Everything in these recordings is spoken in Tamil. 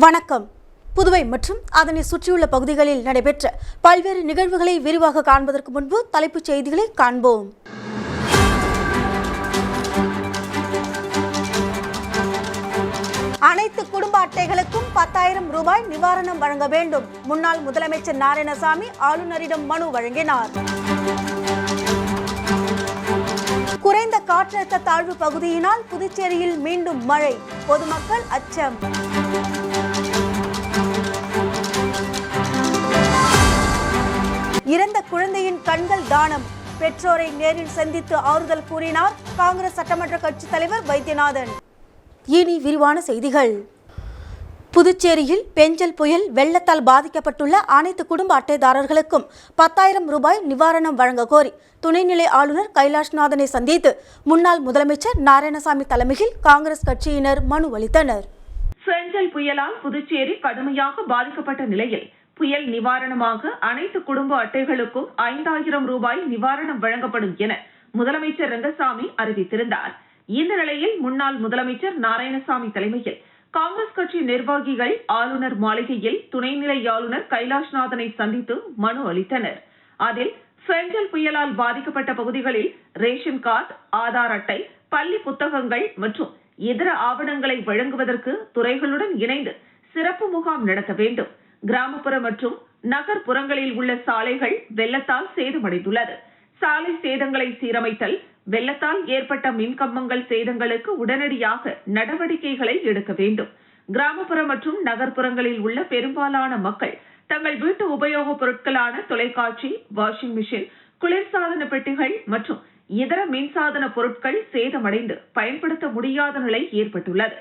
வணக்கம். புதுவை மற்றும் அதனை சுற்றியுள்ள பகுதிகளில் நடைபெற்ற பல்வேறு நிகழ்வுகளை விரிவாக காண்பதற்கு முன்பு தலைப்புச் செய்திகளை காண்போம். அனைத்து குடும்ப அட்டைகளுக்கும் 10,000 ரூபாய் நிவாரணம் வழங்க வேண்டும். முன்னாள் முதலமைச்சர் நாராயணசாமி ஆளுநரிடம் மனு வழங்கினார். குறைந்த காற்றழுத்த தாழ்வு பகுதியினால் புதுச்சேரியில் மீண்டும் மழை, பொதுமக்கள் அச்சம். இறந்த குழந்தையின் கண்கள் தானம், பெற்றோரை நேரில் சந்தித்து ஆறுதல் கூறினார் காங்கிரஸ் சட்டமன்ற கட்சித் தலைவர் வைத்தியநாதன். இனி விரிவான செய்திகள். புதுச்சேரியில் பெஞ்சல் புயல் வெள்ளத்தால் பாதிக்கப்பட்டுள்ள அனைத்து குடும்ப அட்டைதாரர்களுக்கும் 10,000 ரூபாய் நிவாரணம் வழங்க கோரி துணைநிலை ஆளுநர் கைலாஷ்நாதனை சந்தித்து முன்னாள் முதலமைச்சர் நாராயணசாமி தலைமையில் காங்கிரஸ் கட்சியினர் மனு அளித்தனர். பெஞ்சல் புயலால் புதுச்சேரி கடுமையாக பாதிக்கப்பட்ட நிலையில் புயல் நிவாரணமாக அனைத்து குடும்ப அட்டைகளுக்கும் 5,000 ரூபாய் நிவாரணம் வழங்கப்படும் என முதலமைச்சர் ரங்கசாமி அறிவித்திருந்தார். இந்த நிலையில் முன்னாள் முதலமைச்சர் நாராயணசாமி தலைமையில் காங்கிரஸ் கட்சி நிர்வாகிகள் ஆளுநர் மாளிகையில் துணைநிலை ஆளுநர் கைலாஷ்நாதனை சந்தித்து மனு அளித்தனர். அதில் பெஞ்சல் புயலால் பாதிக்கப்பட்ட பகுதிகளில் ரேஷன் கார்டு, ஆதார் அட்டை, பள்ளி புத்தகங்கள் மற்றும் இதர ஆவணங்களை வழங்குவதற்கு துறைகளுடன் இணைந்து சிறப்பு முகாம் நடத்த வேண்டும். கிராமப்புற மற்றும் நகர்ப்புறங்களில் உள்ள சாலைகள் வெள்ளத்தால் சேதமடைந்துள்ளது. சாலை சேதங்களை சீரமைத்தல், வெள்ளத்தால் ஏற்பட்ட மின்கம்பங்கள் சேதங்களுக்கு உடனடியாக நடவடிக்கைகளை எடுக்க வேண்டும். கிராமப்புற மற்றும் நகர்ப்புறங்களில் உள்ள பெரும்பாலான மக்கள் தங்கள் வீட்டு உபயோகப் பொருட்களான தொலைக்காட்சி, வாஷிங் மிஷின், குளிர்சாதன பெட்டிகள் மற்றும் இதர மின்சாதன பொருட்கள் சேதமடைந்து பயன்படுத்த முடியாத நிலை ஏற்பட்டுள்ளது.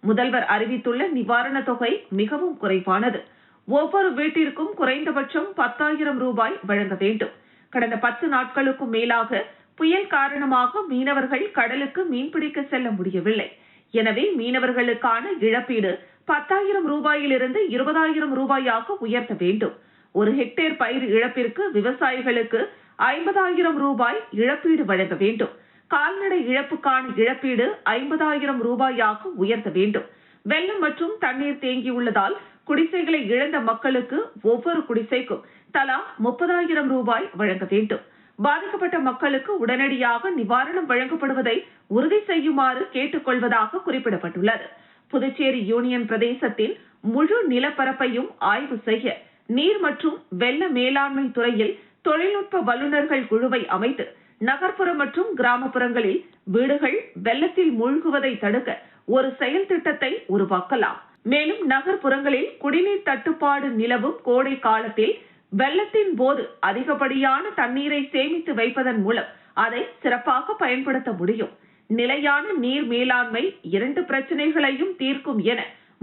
முதல்வர் அறிவித்துள்ள நிவாரண தொகை மிகவும் குறைவானது. ஒவ்வொரு வீட்டிற்கும் குறைந்தபட்சம் 10,000 ரூபாய் வழங்க வேண்டும். கடந்த 10 நாட்களுக்கும் மேலாக புயல் காரணமாக மீனவர்கள் கடலுக்கு மீன்பிடிக்க செல்ல முடியவில்லை. எனவே மீனவர்களுக்கான இழப்பீடு 10,000 ரூபாயிலிருந்து 20,000 ரூபாயாக உயர்த்த வேண்டும். ஒரு ஹெக்டேர் பயிர் இழப்பிற்கு விவசாயிகளுக்கு 50,000 ரூபாய் இழப்பீடு வழங்க வேண்டும். கால்நடை இழப்புக்கான இழப்பீடு 50,000 ரூபாயாக உயர்த்த வேண்டும். வெள்ளம் மற்றும் தண்ணீர் தேங்கியுள்ளதால் குடிசைகளை இழந்த மக்களுக்கு ஒவ்வொரு குடிசைக்கும் தலா 30,000 ரூபாய் வழங்க வேண்டும். பாதிக்கப்பட்ட மக்களுக்கு உடனடியாக நிவாரணம் வழங்கப்படுவதை உறுதி செய்யுமாறு கேட்டுக் கொள்வதாக குறிப்பிடப்பட்டுள்ளது. புதுச்சேரி யூனியன் பிரதேசத்தின் முழு நிலப்பரப்பையும் ஆய்வு செய்ய நீர் மற்றும் வெள்ள மேலாண்மை துறையில் தொழில்நுட்ப வல்லுநர்கள் குழுவை அமைத்து நகர்ப்புற மற்றும் கிராமப்புறங்களில் வீடுகள் வெள்ளத்தில் மூழ்குவதை தடுக்க ஒரு செயல் திட்டத்தை உருவாக்கலாம். மேலும் நகர்ப்புறங்களில் குடிநீர் தட்டுப்பாடு நிலவும் கோடை காலத்தில் வெள்ளத்தின் போது அதிகப்படியான தண்ணீரை சேமித்து வைப்பதன் மூலம் அதை சிறப்பாக பயன்படுத்த முடியும். நிலையான நீர் மேலாண்மை 2 பிரச்சனைகளையும் தீர்க்கும் என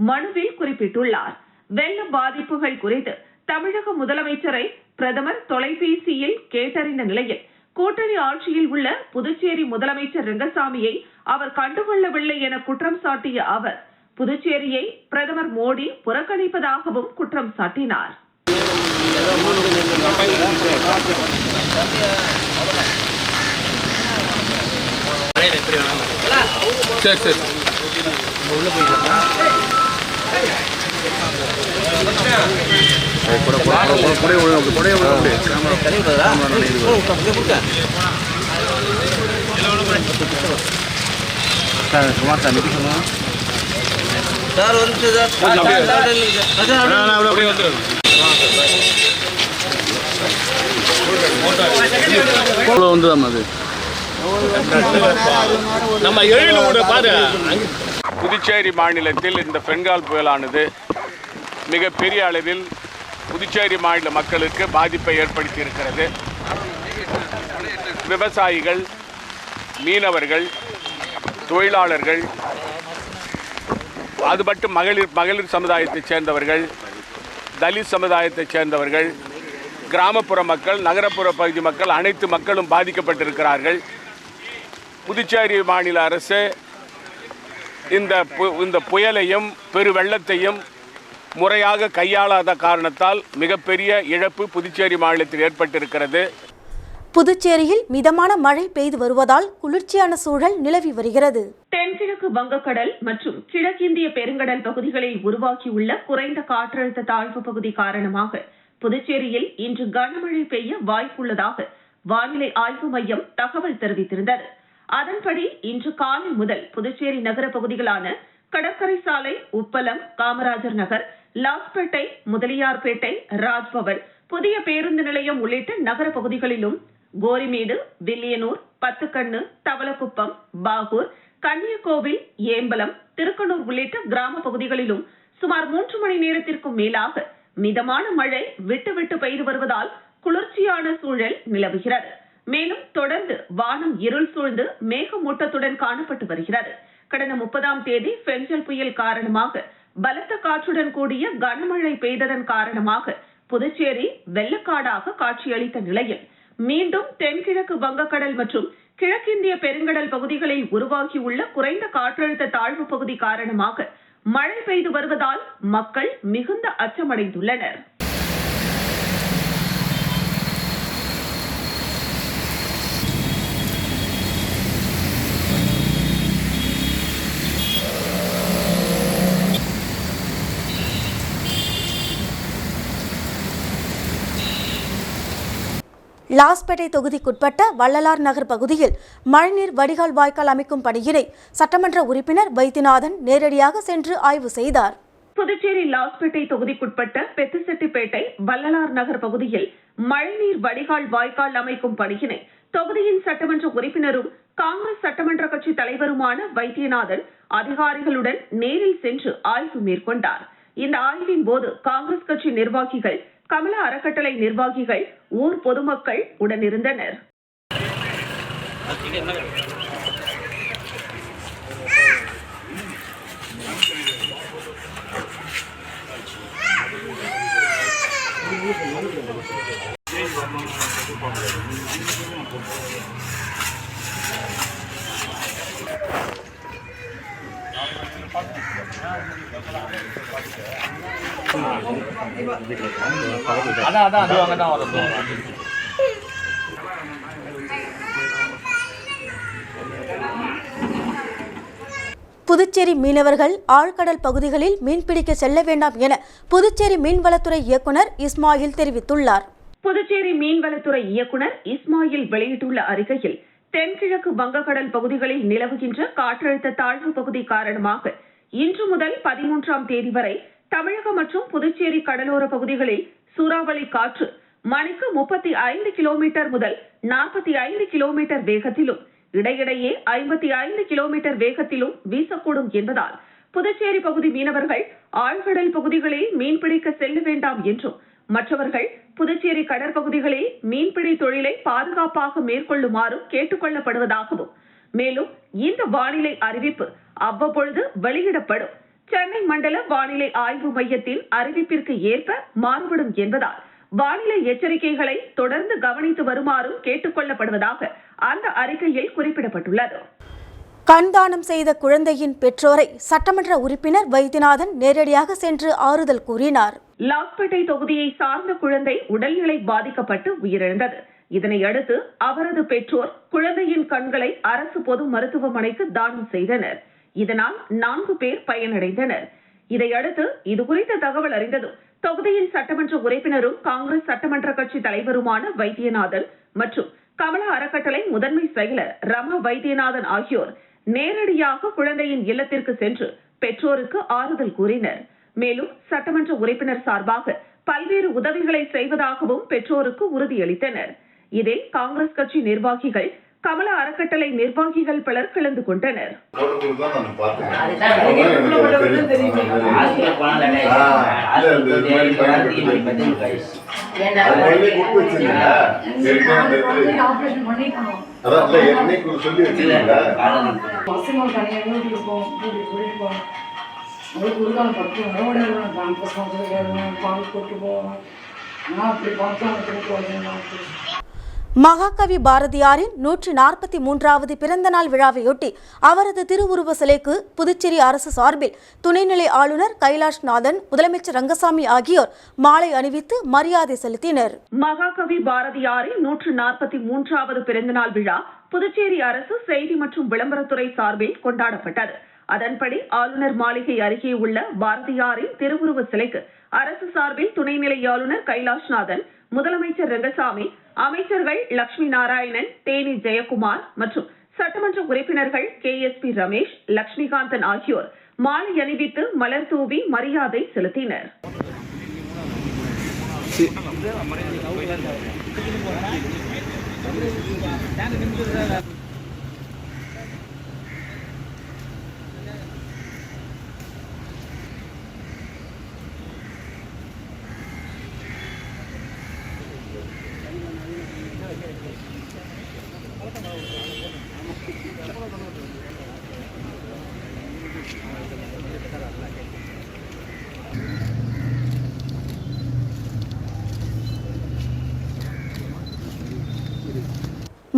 மனுவில் குறிப்பிட்டுள்ளார். வெள்ள பாதிப்புகள் குறித்து தமிழக முதலமைச்சரை பிரதமர் தொலைபேசியில் கேட்டறிந்த நிலையில் கூட்டணி ஆட்சியில் உள்ள புதுச்சேரி முதலமைச்சர் ரங்கசாமியை அவர் கண்டுகொள்ளவில்லை என குற்றம் சாட்டிய அவர் புதுச்சேரியை பிரதமர் மோடி புறக்கணிப்பதாகவும் குற்றம் சாட்டினார். புதுச்சேரி மாநிலத்தில் இந்த பெங்கால் புயலானது மிகப்பெரிய அளவில் புதுச்சேரி மாநில மக்களுக்கு பாதிப்பை ஏற்படுத்தி இருக்கிறது. விவசாயிகள், மீனவர்கள், தொழிலாளர்கள், அது மட்டும் மகளிர் சமுதாயத்தைச் சேர்ந்தவர்கள், தலித் சமுதாயத்தைச் சேர்ந்தவர்கள், கிராமப்புற மக்கள், நகரப்புற பகுதி மக்கள், அனைத்து மக்களும் பாதிக்கப்பட்டிருக்கிறார்கள். புதுச்சேரி மாநில அரசு இந்த புயலையும் பெரு வெள்ளத்தையும் முறையாக கையாளாத காரணத்தால் மிகப்பெரிய இழப்பு புதுச்சேரி மாநிலத்தில் ஏற்பட்டிருக்கிறது. புதுச்சேரியில் மிதமான மழை பெய்து வருவதால் குளிர்ச்சியான சூழல் நிலவி வருகிறது. தென்கிழக்கு வங்கக்கடல் மற்றும் கிழக்கிந்திய பெருங்கடல் பகுதிகளில் உருவாகியுள்ள குறைந்த காற்றழுத்த தாழ்வு பகுதி காரணமாக புதுச்சேரியில் இன்று கனமழை பெய்ய வாய்ப்புள்ளதாக வானிலை ஆய்வு மையம் தகவல் தெரிவித்திருந்தது. அதன்படி இன்று காலை முதல் புதுச்சேரி நகர பகுதிகளான கடற்கரை சாலை, உப்பளம், காமராஜர் நகர், லாஸ்பேட்டை, முதலியார்பேட்டை, ராஜ்பவன், புதிய பேருந்து நிலையம் உள்ளிட்ட நகர பகுதிகளிலும் கோரிமேடு, வில்லியனூர், பத்துக்கண்ணு, தவளக்குப்பம், பாகூர், கன்னியகோவில், ஏம்பலம், திருக்கனூர் உள்ளிட்ட கிராம பகுதிகளிலும் சுமார் 3 மணி நேரத்திற்கும் மேலாக மிதமான மழை விட்டு பெய்து வருவதால் குளிர்ச்சியான சூழல் நிலவுகிறது. மேலும் தொடர்ந்து வானம் இருள் சூழ்ந்து மேகமூட்டத்துடன் காணப்பட்டு வருகிறது. கடந்த 30ஆம் தேதி பெஞ்சல் புயல் காரணமாக பலத்த காற்றுடன் கூடிய கனமழை பெய்ததன் காரணமாக புதுச்சேரி வெள்ளக்காடாக காட்சியளித்த நிலையில் மீண்டும் தென்கிழக்கு வங்கக்கடல் மற்றும் கிழக்கிந்திய பெருங்கடல் பகுதிகளில் உருவாகியுள்ள குறைந்த காற்றழுத்த தாழ்வு பகுதி காரணமாக மழை பெய்து வருவதால் மக்கள் மிகுந்த அச்சமடைந்துள்ளனர். லாஸ்பேட்டை தொகுதிக்குட்பட்ட வள்ளலார் நகர் பகுதியில் மழைநீர் வடிகால் வாய்க்கால் அமைக்கும் பணியினை சட்டமன்ற உறுப்பினர் வைத்தியநாதன் நேரடியாக சென்று ஆய்வு செய்தார். புதுச்சேரி லாஸ்பேட்டை தொகுதிக்குட்பட்ட பெத்துசெட்டிப்பேட்டை வள்ளலார் நகர் பகுதியில் மழைநீர் வடிகால் வாய்க்கால் அமைக்கும் பணியினை தொகுதியின் சட்டமன்ற உறுப்பினரும் காங்கிரஸ் சட்டமன்ற கட்சி தலைவருமான வைத்தியநாதன் அதிகாரிகளுடன் நேரில் சென்று ஆய்வு மேற்கொண்டார். இந்த ஆய்வின் போது காங்கிரஸ் கட்சி நிர்வாகிகள், கமலா அறக்கட்டளை நிர்வாகிகள், ஊர் பொதுமக்கள் உடனிருந்தனர். புதுச்சேரி மீனவர்கள் ஆழ்கடல் பகுதிகளில் மீன்பிடிக்க செல்ல வேண்டாம் என புதுச்சேரி மீன்வளத்துறை இயக்குனர் இஸ்மாயில் தெரிவித்துள்ளார். புதுச்சேரி மீன்வளத்துறை இயக்குனர் இஸ்மாயில் வெளியிட்டுள்ள அறிக்கையில், தென்கிழக்கு வங்கக்கடல் பகுதிகளில் நிலவுகின்ற காற்றழுத்த தாழ்வு பகுதி காரணமாக இன்று முதல் 13ஆம் தேதி வரை தமிழகம் மற்றும் புதுச்சேரி கடலோர பகுதிகளில் சூறாவளி காற்று மணிக்கு 35 கிலோமீட்டர் முதல் 45 கிலோமீட்டர் வேகத்திலும் இடையிடையே 55 கிலோமீட்டர் வேகத்திலும் வீசக்கூடும் என்பதால் புதுச்சேரி பகுதி மீனவர்கள் ஆழ்கடல் பகுதிகளில் மீன்பிடிக்க செல்ல வேண்டாம் என்றும் மற்றவர்கள் புதுச்சேரி கடற்பகுதிகளில் மீன்பிடி தொழிலை பாதுகாப்பாக மேற்கொள்ளுமாறும் கேட்டுக் கொள்ளப்படுவதாகவும், மேலும் இந்த வானிலை அறிவிப்பு அவ்வப்பொழுது வெளியிடப்படும். சென்னை மண்டல வானிலை ஆய்வு மையத்தின் அறிவிப்பிற்கு ஏற்ப மாறுபடும் என்பதால் வானிலை எச்சரிக்கைகளை தொடர்ந்து கவனித்து வருமாறும் கேட்டுக் கொள்ளப்படுவதாக அந்த அறிக்கையில் குறிப்பிடப்பட்டுள்ளது. கண்தானம் செய்த குழந்தையின் பெற்றோரை சட்டமன்ற உறுப்பினர் வைத்தியநாதன் நேரடியாக சென்று ஆறுதல் கூறினார். லாஸ்பேட்டை தொகுதியை சார்ந்த குழந்தை உடல்நிலை பாதிக்கப்பட்டு உயிரிழந்தது. இதனையடுத்து அவரது பெற்றோர் குழந்தையின் கண்களை அரசு பொது மருத்துவமனைக்கு தானம் செய்தனர். இதனால் 4 பேர் பயனடைந்தனர். இதையடுத்து இதுகுறித்த தகவல் அறிந்ததும் தொகுதியின் சட்டமன்ற உறுப்பினரும் காங்கிரஸ் சட்டமன்ற கட்சி தலைவருமான வைத்தியநாதன் மற்றும் கமலா அறக்கட்டளை முதன்மை செயலர் ரமா வைத்தியநாதன் ஆகியோர் நேரடியாக குழந்தையின் இல்லத்திற்கு சென்று பெற்றோருக்கு ஆறுதல் கூறினர். மேலும் சட்டமன்ற உறுப்பினர் சார்பாக பல்வேறு உதவிகளை செய்வதாகவும் பெற்றோருக்கு உறுதியளித்தனர். இதில் காங்கிரஸ் கட்சி நிர்வாகிகள், கமலா அறக்கட்டளை நிர்வாகிகள் பலர் கலந்து கொண்டனர். மகாகவி பாரதியாரின் 143வது பிறந்தநாள் விழாவையொட்டி அவரது திருவுருவ சிலைக்கு புதுச்சேரி அரசு சார்பில் துணைநிலை ஆளுநர் கைலாஷ்நாதன், முதலமைச்சர் ரங்கசாமி ஆகியோர் மாலை அணிவித்து மரியாதை செலுத்தினர். மகாகவி பாரதியாரின் 143வது பிறந்தநாள் விழா புதுச்சேரி அரசு செய்தி மற்றும் விளம்பரத்துறை சார்பில் கொண்டாடப்பட்டது. அதன்படி ஆளுநர் மாளிகை அருகே உள்ள பாரதியாரின் திருவுருவ சிலைக்கு அரசு சார்பில் துணைநிலை ஆளுநர் கைலாஷ்நாதன், முதலமைச்சர் ரங்கசாமி, அமைச்சர்கள் லட்சுமி நாராயணன், தேனி ஜெயக்குமார் மற்றும் சட்டமன்ற உறுப்பினர்கள் KSP ரமேஷ், லட்சுமிகாந்தன் ஆகியோர் மாலை அணிவித்து மலர் தூவி மரியாதை செலுத்தினர்.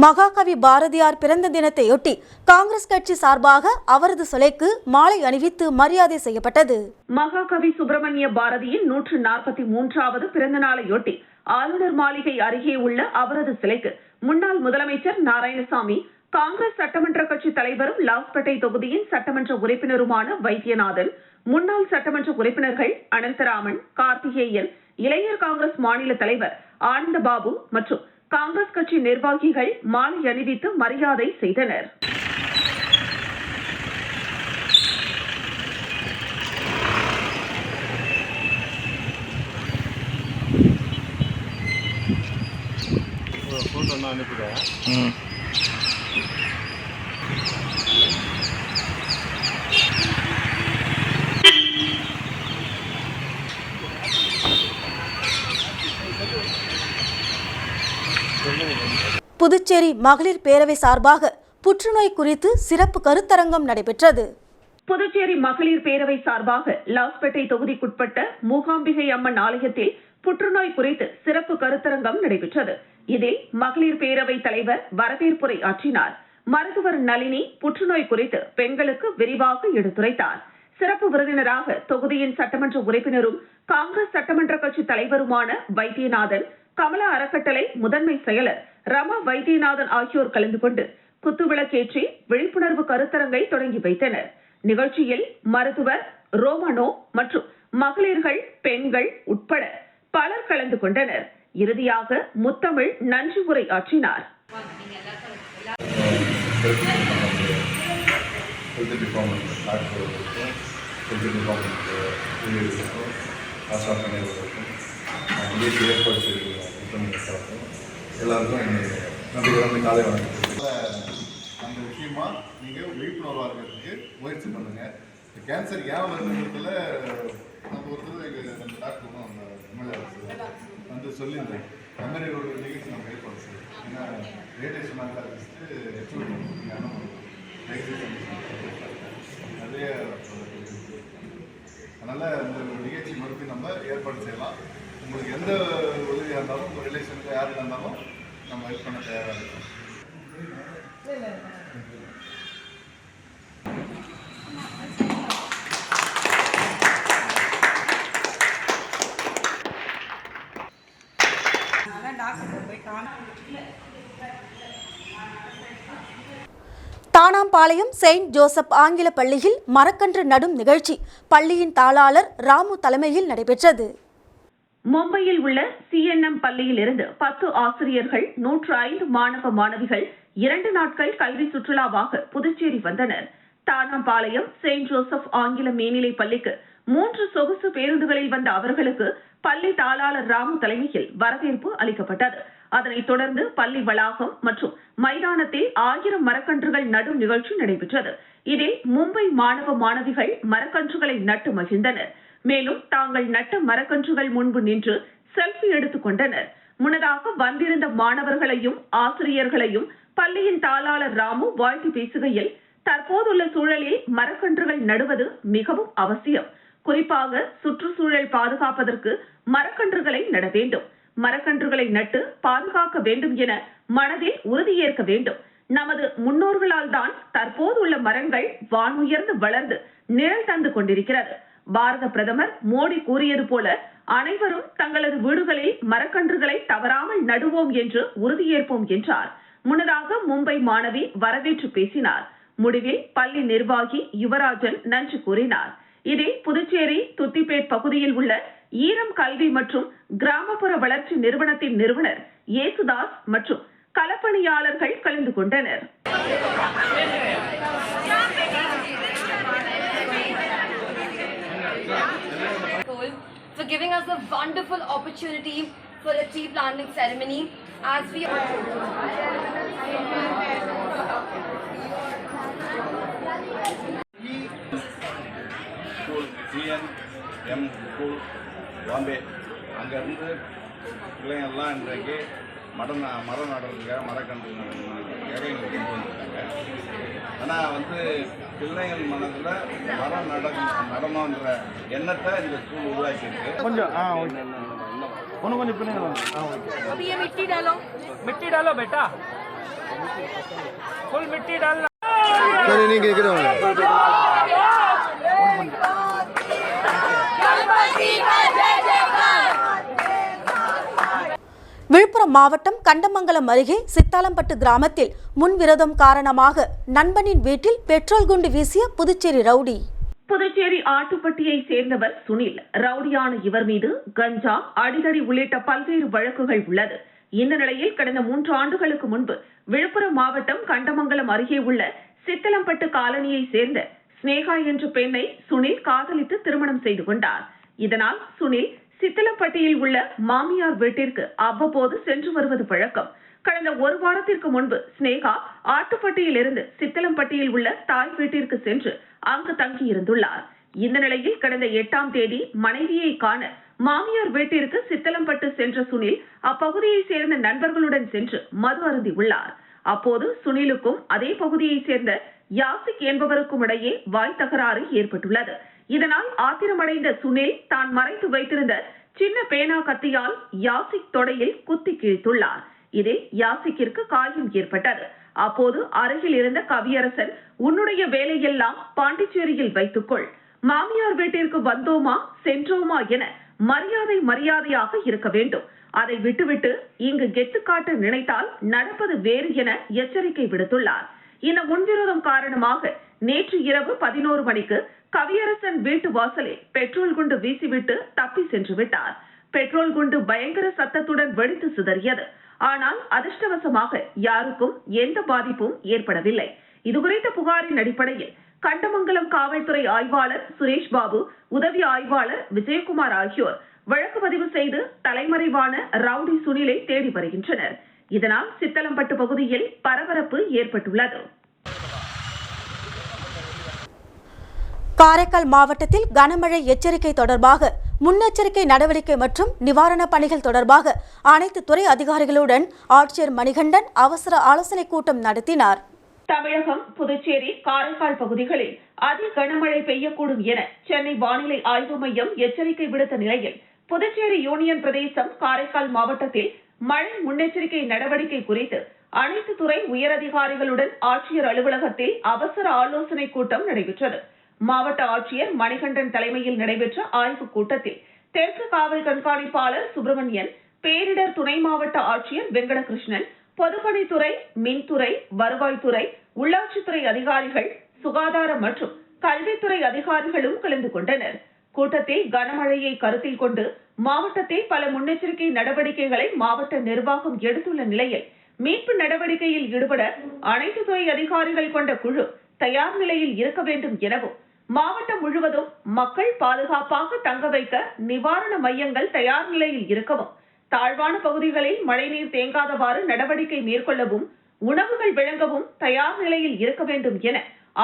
மகாகவி பாரதியார் பிறந்த தினத்தையொட்டி காங்கிரஸ் கட்சி சார்பாக அவரது சிலைக்கு மாலை அணிவித்து மரியாதை செய்யப்பட்டது. மகாகவி சுப்பிரமணிய பாரதியின் 143வது பிறந்த நாளையொட்டி ஆளுநர் மாளிகை அருகே உள்ள அவரது சிலைக்கு முன்னாள் முதலமைச்சர் நாராயணசாமி, காங்கிரஸ் சட்டமன்ற கட்சி தலைவரும் லாஸ்பேட்டை தொகுதியின் சட்டமன்ற உறுப்பினருமான வைத்தியநாதன், முன்னாள் சட்டமன்ற உறுப்பினர்கள் அனந்தராமன், கார்த்திகேயன், இளைஞர் காங்கிரஸ் மாநில தலைவர் ஆனந்தபாபு மற்றும் காங்கிரஸ் கட்சி நிர்வாகிகள் மாலை அணிவித்து மரியாதை செய்தனர். புதுச்சேரி மகளிர் பேரவை சார்பாக புற்றுநோய் குறித்து சிறப்பு கருத்தரங்கம் நடைபெற்றது. புதுச்சேரி மகளிர் பேரவை சார்பாக லாஸ்பேட்டை தொகுதிக்குட்பட்ட மூகாம்பிகை அம்மன் ஆலயத்தில் புற்றுநோய் குறித்து சிறப்பு கருத்தரங்கம் நடைபெற்றது. இதில் மகளிர் பேரவை தலைவர் வரவேற்புரை ஆற்றினார். மருத்துவர் நளினி புற்றுநோய் குறித்து பெண்களுக்கு விரிவாக எடுத்துரைத்தார். சிறப்பு விருந்தினராக தொகுதியின் சட்டமன்ற உறுப்பினரும் காங்கிரஸ் சட்டமன்ற கட்சி தலைவருமான வைத்தியநாதன், கமலா அறக்கட்டளை முதன்மை செயலர் ரமா வைத்தியநாதன் ஆகியோர் கலந்து கொண்டு குத்துவிளக்கேற்றி விழிப்புணர்வு கருத்தரங்கை தொடங்கி வைத்தனர். நிகழ்ச்சியில் மருத்துவர் ரோமனோ மற்றும் மகளிர்கள், பெண்கள் உட்பட பலர் கலந்து கொண்டனர். இறுதியாக முத்தமிழ் நன்றி உரை ஆற்றினார். எல்லாருக்கும் நன்றி காலை வணக்கம். அந்த விஷயமா நீங்கள் விழிப்புணர்வாக இருக்கிறதுக்கு முயற்சி பண்ணுங்க. கேன்சர் ஏன் வருதுங்கிறதுல நம்ம ஒருத்தர் நம்ம டாக்டரும் அந்த எம்எல்ஏ வந்து சொல்லியிருந்தேன். அந்த மாதிரி ஒரு நிகழ்ச்சி நம்ம ஏற்பாடு செய்யும். ஏன்னா ரேடியேஷன் ஆரம்பிச்சுட்டு நிறைய அதனால் இந்த நிகழ்ச்சி மறுபடியும் நம்ம ஏற்பாடு செய்யலாம். உங்களுக்கு எந்த உதவியாக இருந்தாலும், உங்கள் ரிலேஷனுக்கு யாருக்கு இருந்தாலும் நம்ம ஹெல்ப் பண்ண தயாராக இருக்கோம். தானாம்பாளையம் செயின்ட் ஜோசப் ஆங்கில பள்ளியில் மரக்கன்று நடும் நிகழ்ச்சி பள்ளியின் தாளாளர் ராமு தலைமையில் நடைபெற்றது. மும்பையில் உள்ள CNM பள்ளியில் இருந்து 10 ஆசிரியர்கள், 105 மாணவ மாணவிகள் 2 நாட்கள் கல்வி சுற்றுலாவாக புதுச்சேரி வந்தனர். தானாம்பாளையம் செயின்ட் ஜோசப் ஆங்கில மேல்நிலை பள்ளிக்கு 3 சொகுசு பேருந்துகளில் வந்த அவர்களுக்கு பள்ளி தாளாளர் ராமு தலைமையில் வரவேற்பு அளிக்கப்பட்டது. அதனைத் தொடர்ந்து பள்ளி வளாகம் மற்றும் மைதானத்தில் 1000 மரக்கன்றுகள் நடும் நிகழ்ச்சி நடைபெற்றது. இதில் மும்பை மாணவ மாணவிகள் மரக்கன்றுகளை நட்டு மகிழ்ந்தனர். மேலும் தாங்கள் நட்ட மரக்கன்றுகள் முன்பு நின்று செல்ஃபி எடுத்துக் கொண்டனர். முன்னதாக வந்திருந்த மாணவர்களையும் ஆசிரியர்களையும் பள்ளியின் தாளாளர் ராமு வாழ்த்தி பேசுகையில், தற்போதுள்ள சூழலில் மரக்கன்றுகள் நடுவது மிகவும் அவசியம். குறிப்பாக சுற்றுச்சூழல் பாதுகாப்பதற்கு மரக்கன்றுகளை நட வேண்டும். மரக்கன்றுகளை நட்டு பாதுகாக்க வேண்டும் என மனதில் உறுதியேற்க வேண்டும். நமது முன்னோர்களால் தான் தற்போதுள்ள மரங்கள் வானுயர்ந்து வளர்ந்து நிழல் தந்து கொண்டிருக்கிறது. பாரத பிரதமர் மோடி கூறியது போல அனைவரும் தங்களது வீடுகளில் மரக்கன்றுகளை தவறாமல் நடுவோம் என்று உறுதியேற்போம் என்றார். முன்னதாக மும்பை மாணவி வரவேற்று பேசினார். முடிவில் பள்ளி நிர்வாகி யுவராஜன் நன்றி கூறினார். இதில் புதுச்சேரி துத்திப்பேட் பகுதியில் உள்ள ஈரம் கல்வி மற்றும் கிராமப்புற வளர்ச்சி நிறுவனத்தின் நிறுவனர் ஏசுதாஸ் மற்றும் களப்பணியாளர்கள் கலந்து கொண்டனர். For giving us a wonderful opportunity for a tree planting ceremony as we school CNM school Bombay அங்கேருந்து பிள்ளைங்கள்லாம் இன்றைக்கு மரம் நடுறதுக்காக மரக்கன்று நடுறதுக்காக எங்களுக்கு கொண்டு வந்திருக்காங்க. ஆனால் பிள்ளைங்கள் மனதில் மரம் நடணுன்ற எண்ணத்தை இந்த ஸ்கூல் உருவாக்கியிருக்கு. கொஞ்சம் கொஞ்சம் பிள்ளைங்க अभी ये मिट्टी डालो बेटा फुल मिट्टी डालना. விழுப்புரம் மாவட்டம் கண்டமங்கலம் அருகே சித்தாலம்பட்டு கிராமத்தில் முன்விரோதம் காரணமாக நண்பனின் வீட்டில் பெட்ரோல் குண்டு வீசிய புதுச்சேரி ரவுடி. புதுச்சேரி ஆட்டுப்பட்டியை சேர்ந்தவர் சுனில். ரவுடியான இவர் மீது கஞ்சா, அடிதடி உள்ளிட்ட பல்வேறு வழக்குகள் உள்ளது. இந்த நிலையில் கடந்த 3 ஆண்டுகளுக்கு முன்பு விழுப்புரம் மாவட்டம் கண்டமங்கலம் அருகே உள்ள சித்தலம்பட்டு காலனியை சேர்ந்த ஸ்னேகா என்ற பெண்ணை சுனில் காதலித்து திருமணம் செய்து கொண்டார். இதனால் சுனில் சித்தலம்பட்டியில் உள்ள மாமியார் வீட்டிற்கு அவ்வப்போது சென்று வருவது வழக்கம். கடந்த 1 வாரத்திற்கு முன்பு ஸ்னேகா ஆட்டுப்பட்டியில் இருந்து சித்தலம்பட்டியில் உள்ள தாய் வீட்டிற்கு சென்று அங்கு தங்கியிருந்துள்ளார். இந்த நிலையில் கடந்த 8ஆம் தேதி மனைவியை காண மாமியார் வீட்டிற்கு சித்தலம்பட்டு சென்ற சுனில் அப்பகுதியை சேர்ந்த நண்பர்களுடன் சென்று மது அருந்தி உள்ளார். அப்போது சுனிலுக்கும் அதே பகுதியை சேர்ந்த யாசிக் என்பவருக்கும் இடையே வாய் தகராறு ஏற்பட்டுள்ளது. இதனால் ஆத்திரமடைந்த சுனில் தான் மறைத்து வைத்திருந்த சின்ன பேனா கத்தியால் யாசிக் தொடையில் குத்தி கிழித்துள்ளார். இதில் யாசிக்கிற்கு காயம் ஏற்பட்டது. அப்போது அருகில் இருந்த கவியரசன், உன்னுடைய வேலையெல்லாம் பாண்டிச்சேரியில் வைத்துக்கொள், மாமியார் வீட்டிற்கு வந்தோமா சென்றோமா என மரியாதையாக இருக்க வேண்டும். அதை விட்டுவிட்டு இங்கு கெத்து காட்ட நினைத்தால் நடப்பது வேறு என எச்சரிக்கை விடுத்துள்ளார். இந்த முன்விரோதம் காரணமாக நேற்று இரவு 11 மணிக்கு கவியரசன் வீட்டு வாசலில் பெட்ரோல் குண்டு வீசிவிட்டு தப்பி சென்று விட்டார். பெட்ரோல் குண்டு பயங்கர சத்தத்துடன் வெடித்து சிதறியது. ஆனால் அதிர்ஷ்டவசமாக யாருக்கும் எந்த பாதிப்பும் ஏற்படவில்லை. இதுகுறித்த புகாரின் அடிப்படையில் கண்டமங்கலம் காவல்துறை ஆய்வாளர் சுரேஷ் பாபு, உதவி ஆய்வாளர் விஜயகுமார் ஆகியோர் வழக்கு பதிவு செய்து தலைமறைவான ரவுடி சுனிலை தேடி வருகின்றனர். இதனால் சித்தலம்பட்டு பகுதியில் பரபரப்பு ஏற்பட்டுள்ளது. காரைக்கால் மாவட்டத்தில் கனமழை எச்சரிக்கை தொடர்பாக முன்னெச்சரிக்கை நடவடிக்கை மற்றும் நிவாரணப் பணிகள் தொடர்பாக அனைத்து துறை அதிகாரிகளுடன் ஆட்சியர் மணிகண்டன் அவசர ஆலோசனைக் கூட்டம் நடத்தினார். தமிழகம், புதுச்சேரி, காரைக்கால் பகுதிகளில் அதி கனமழை பெய்யக்கூடும் என சென்னை வானிலை ஆய்வு மையம் எச்சரிக்கை விடுத்த நிலையில் புதுச்சேரி யூனியன் பிரதேசம் காரைக்கால் மாவட்டத்தில் மழை முன்னெச்சரிக்கை நடவடிக்கை குறித்து அனைத்து துறை உயரதிகாரிகளுடன் ஆட்சியர் அலுவலகத்தில் அவசர ஆலோசனைக் கூட்டம் நடைபெற்றது. மாவட்ட ஆட்சியர் மணிகண்டன் தலைமையில் நடைபெற்ற ஆய்வுக் கூட்டத்தில் தெற்கு காவல் கண்காணிப்பாளர் சுப்பிரமணியன், பேரிடர் துணை மாவட்ட ஆட்சியர் வெங்கடகிருஷ்ணன், பொதுப்பணித்துறை, மின்துறை, வருவாய்த்துறை, உள்ளாட்சித்துறை அதிகாரிகள், சுகாதார மற்றும் கல்வித்துறை அதிகாரிகளும் கலந்து கொண்டனர். கூட்டத்தில் கனமழையை கருத்தில் கொண்டு மாவட்டத்தில் பல முன்னெச்சரிக்கை நடவடிக்கைகளை மாவட்ட நிர்வாகம் எடுத்துள்ள நிலையில் மீட்பு நடவடிக்கையில் ஈடுபட அனைத்து துறை அதிகாரிகள் கொண்ட குழு தயார் நிலையில் இருக்க வேண்டும் எனவும், மாவட்டம் முழுவதும் மக்கள் பாதுகாப்பாக தங்க வைக்க நிவாரண மையங்கள் தயார் நிலையில் இருக்கவும், தாழ்வான பகுதிகளில் மழைநீர் தேங்காதவாறு நடவடிக்கை மேற்கொள்ளவும், உணவுகள் வழங்கவும் தயார் நிலையில் இருக்க வேண்டும் என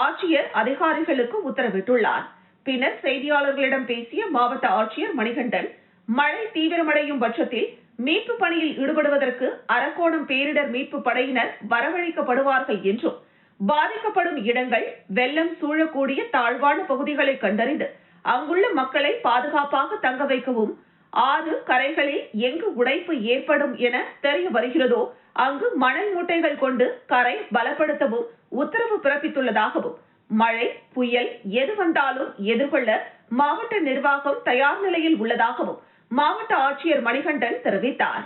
ஆட்சியர் அதிகாரிகளுக்கு உத்தரவிட்டுள்ளார். பின்னர் செய்தியாளர்களிடம் பேசிய மாவட்ட ஆட்சியர் மணிகண்டன், மழை தீவிரமடையும் பட்சத்தில் மீட்பு பணியில் ஈடுபடுவதற்கு அரக்கோணம் பேரிடர் மீட்பு படையினர் வரவழைக்கப்படுவார்கள் என்றும், பாதிக்கப்படும் இடங்கள் வெள்ளம் சூழக்கூடிய தாழ்வான பகுதிகளை கண்டறிந்து அங்குள்ள மக்களை பாதுகாப்பாக தங்க வைக்கவும், ஆறு கரைகளில் எங்கு உடைப்பு ஏற்படும் என தெரிய வருகிறதோ அங்கு மணல் மூட்டைகள் கொண்டு கரை பலப்படுத்தவும் உத்தரவு பிறப்பித்துள்ளதாகவும், மழை புயல் எது வந்தாலும் எதிர்கொள்ள மாவட்ட நிர்வாகம் தயார் நிலையில் உள்ளதாகவும் மாவட்ட ஆட்சியர் மணிகண்டன் தெரிவித்தார்.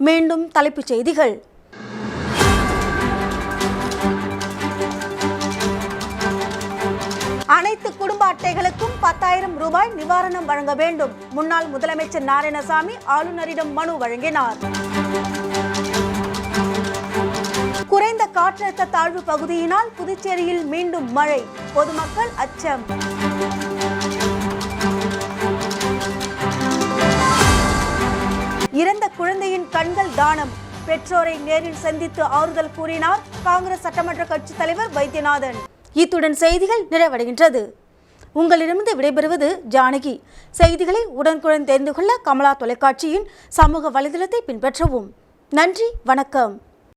மீண்டும் தலைப்புச் செய்திகள். அனைத்து குடும்ப அட்டைகளுக்கும் 10,000 ரூபாய் நிவாரணம் வழங்க வேண்டும். முன்னாள் முதலமைச்சர் நாராயணசாமி ஆளுநரிடம் மனு வழங்கினார். குறைந்த காற்றழுத்த தாழ்வு பகுதியினால் புதுச்சேரியில் மீண்டும் மழை, பொதுமக்கள் அச்சம். இறந்த குழந்தையின் கண்கள் தானம், பெற்றோரை நேரில் சந்தித்து ஆறுதல் கூறினார் காங்கிரஸ் சட்டமன்ற கட்சித் தலைவர் வைத்தியநாதன். இத்துடன் செய்திகள் நிறைவடைகின்றது. உங்களிடமிருந்து விடைபெறுவது ஜானகி. செய்திகளை உடனுக்குடன் தெரிந்து கொள்ள கமலா தொலைக்காட்சியின் சமூக வலைதளத்தை பின்பற்றவும். நன்றி, வணக்கம்.